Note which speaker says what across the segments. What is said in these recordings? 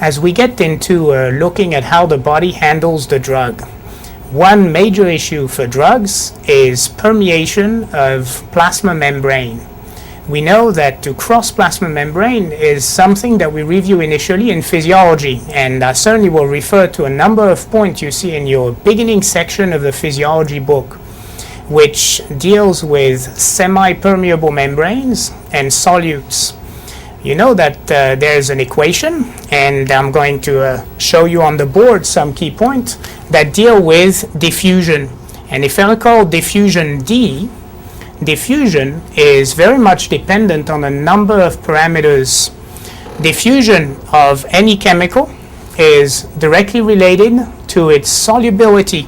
Speaker 1: As we get into looking at how the body handles the drug, one major issue for drugs is permeation of plasma membrane. We know that to cross plasma membrane is something that we review initially in physiology, and I certainly will refer to a number of points you see in your beginning section of the physiology book, which deals with semi-permeable membranes and solutes. You know that there's an equation, and I'm going to show you on the board some key points that deal with diffusion. And if I recall diffusion D, diffusion is very much dependent on a number of parameters. Diffusion of any chemical is directly related to its solubility,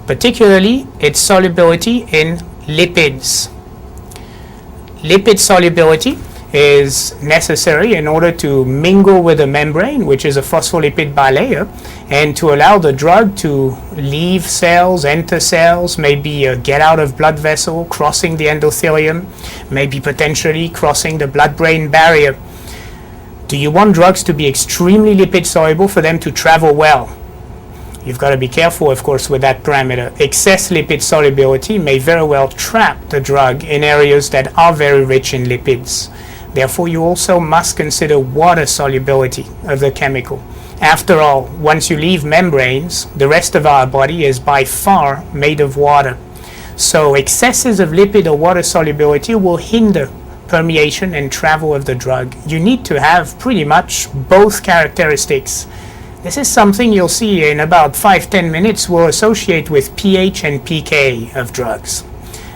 Speaker 1: particularly its solubility in lipids. Lipid solubility is necessary in order to mingle with the membrane, which is a phospholipid bilayer, and to allow the drug to leave cells, enter cells, maybe get out of blood vessel, crossing the endothelium, maybe potentially crossing the blood-brain barrier. Do you want drugs to be extremely lipid soluble for them to travel well? You've got to be careful, of course, with that parameter. Excess lipid solubility may very well trap the drug in areas that are very rich in lipids. Therefore, you also must consider water solubility of the chemical. After all, once you leave membranes, the rest of our body is by far made of water. So excesses of lipid or water solubility will hinder permeation and travel of the drug. You need to have pretty much both characteristics. This is something you'll see in about 5-10 minutes we'll associate with pH and pK of drugs.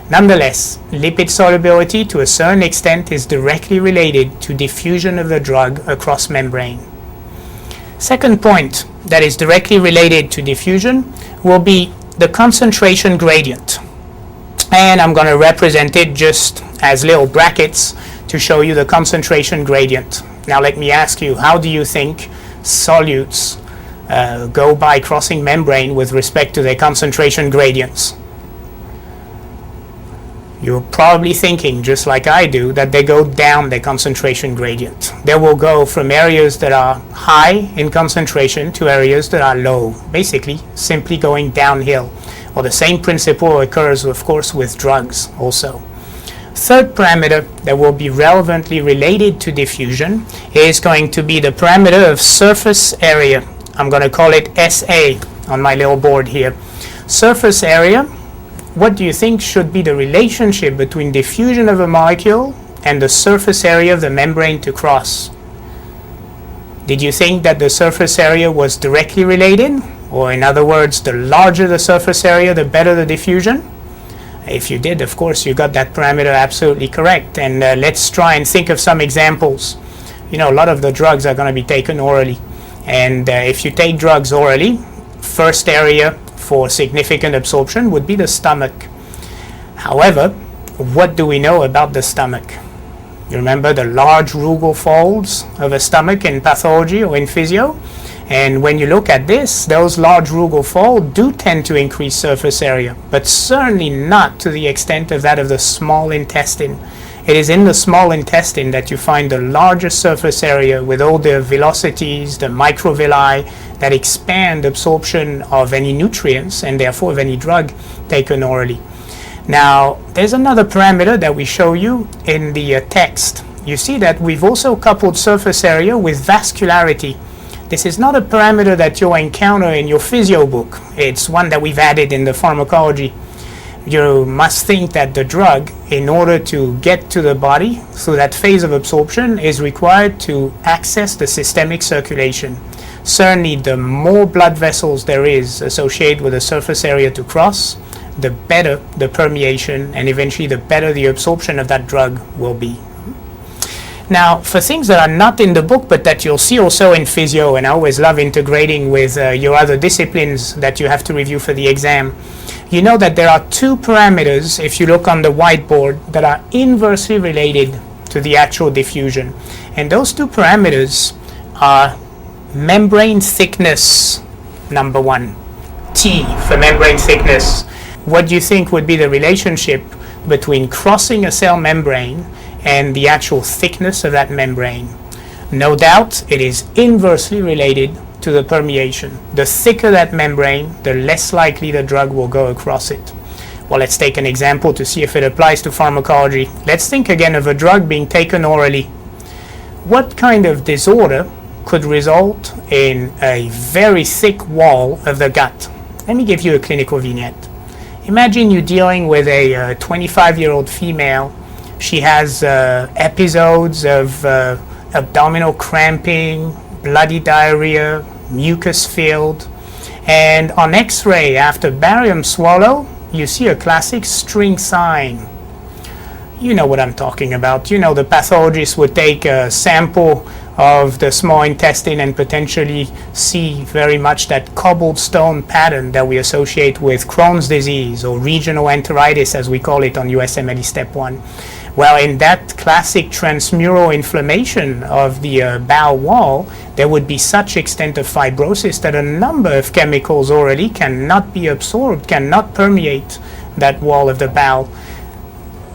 Speaker 1: Nonetheless, lipid solubility to a certain extent is directly related to diffusion of the drug across membrane. Second point that is directly related to diffusion will be the concentration gradient. And I'm going to represent it just as little brackets to show you the concentration gradient. Now let me ask you, how do you think solutes go by crossing membrane with respect to their concentration gradients? You're probably thinking, just like I do, that they go down their concentration gradient. They will go from areas that are high in concentration to areas that are low, basically simply going downhill. Well, the same principle occurs, of course, with drugs also. Third parameter that will be relevantly related to diffusion is going to be the parameter of surface area. I'm going to call it SA on my little board here. Surface area. What do you think should be the relationship between diffusion of a molecule and the surface area of the membrane to cross? Did you think that the surface area was directly related? Or in other words, the larger the surface area, the better the diffusion? If you did, of course, you got that parameter absolutely correct. And let's try and think of some examples. You know, a lot of the drugs are going to be taken orally. And if you take drugs orally, first area for significant absorption would be the stomach. However, what do we know about the stomach? You remember the large rugal folds of a stomach in pathology or in physio? And when you look at this, those large rugal folds do tend to increase surface area, but certainly not to the extent of that of the small intestine. It is in the small intestine that you find the largest surface area with all the velocities, the microvilli that expand absorption of any nutrients and therefore of any drug taken orally. Now, there's another parameter that we show you in the text. You see that we've also coupled surface area with vascularity. This is not a parameter that you'll encounter in your physio book. It's one that we've added in the pharmacology. You must think that the drug, in order to get to the body through that phase of absorption, is required to access the systemic circulation. Certainly, the more blood vessels there is associated with the surface area to cross, the better the permeation and eventually the better the absorption of that drug will be. Now, for things that are not in the book but that you'll see also in physio, and I always love integrating with your other disciplines that you have to review for the exam, you know that there are two parameters, if you look on the whiteboard, that are inversely related to the actual diffusion. And those two parameters are membrane thickness, number one. T for membrane thickness. What do you think would be the relationship between crossing a cell membrane and the actual thickness of that membrane? No doubt it is inversely related to the permeation. The thicker that membrane, the less likely the drug will go across it. Well, let's take an example to see if it applies to pharmacology. Let's think again of a drug being taken orally. What kind of disorder could result in a very thick wall of the gut? Let me give you a clinical vignette. Imagine you're dealing with a 25-year-old female. She has episodes of abdominal cramping, bloody diarrhea, mucus filled, and on x-ray after barium swallow, you see a classic string sign. You know what I'm talking about. You know, the pathologist would take a sample of the small intestine and potentially see very much that cobblestone pattern that we associate with Crohn's disease or regional enteritis, as we call it on USMLE Step 1. Well, in that classic transmural inflammation of the bowel wall, there would be such extent of fibrosis that a number of chemicals orally cannot be absorbed, cannot permeate that wall of the bowel.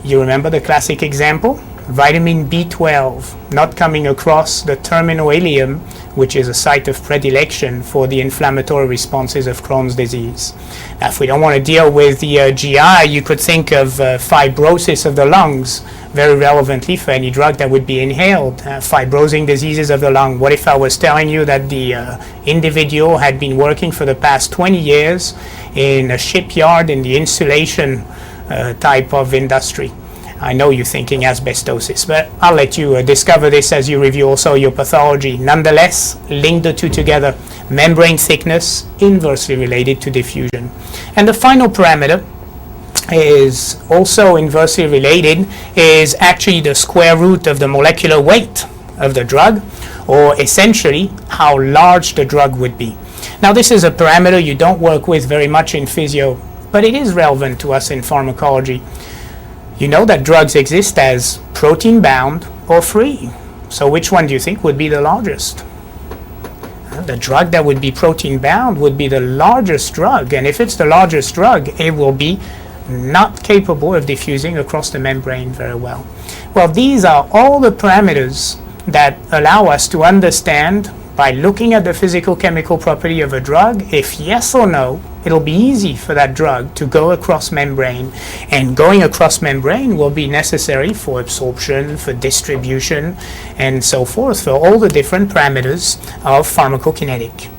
Speaker 1: You remember the classic example? Vitamin B12 not coming across the terminal ileum, which is a site of predilection for the inflammatory responses of Crohn's disease. Now, if we don't want to deal with the GI, you could think of fibrosis of the lungs, very relevantly for any drug that would be inhaled. Fibrosing diseases of the lung. What if I was telling you that the individual had been working for the past 20 years in a shipyard in the insulation type of industry? I know you're thinking asbestosis, but I'll let you discover this as you review also your pathology. Nonetheless, link the two together. Membrane thickness inversely related to diffusion. And the final parameter is also inversely related, is actually the square root of the molecular weight of the drug, or essentially how large the drug would be. Now, this is a parameter you don't work with very much in physio, but it is relevant to us in pharmacology. You know that drugs exist as protein-bound or free. So which one do you think would be the largest? The drug that would be protein-bound would be the largest drug. And if it's the largest drug, it will be not capable of diffusing across the membrane very well. Well, these are all the parameters that allow us to understand, by looking at the physical chemical property of a drug, if yes or no, it'll be easy for that drug to go across membrane, and going across membrane will be necessary for absorption, for distribution, and so forth, for all the different parameters of pharmacokinetic.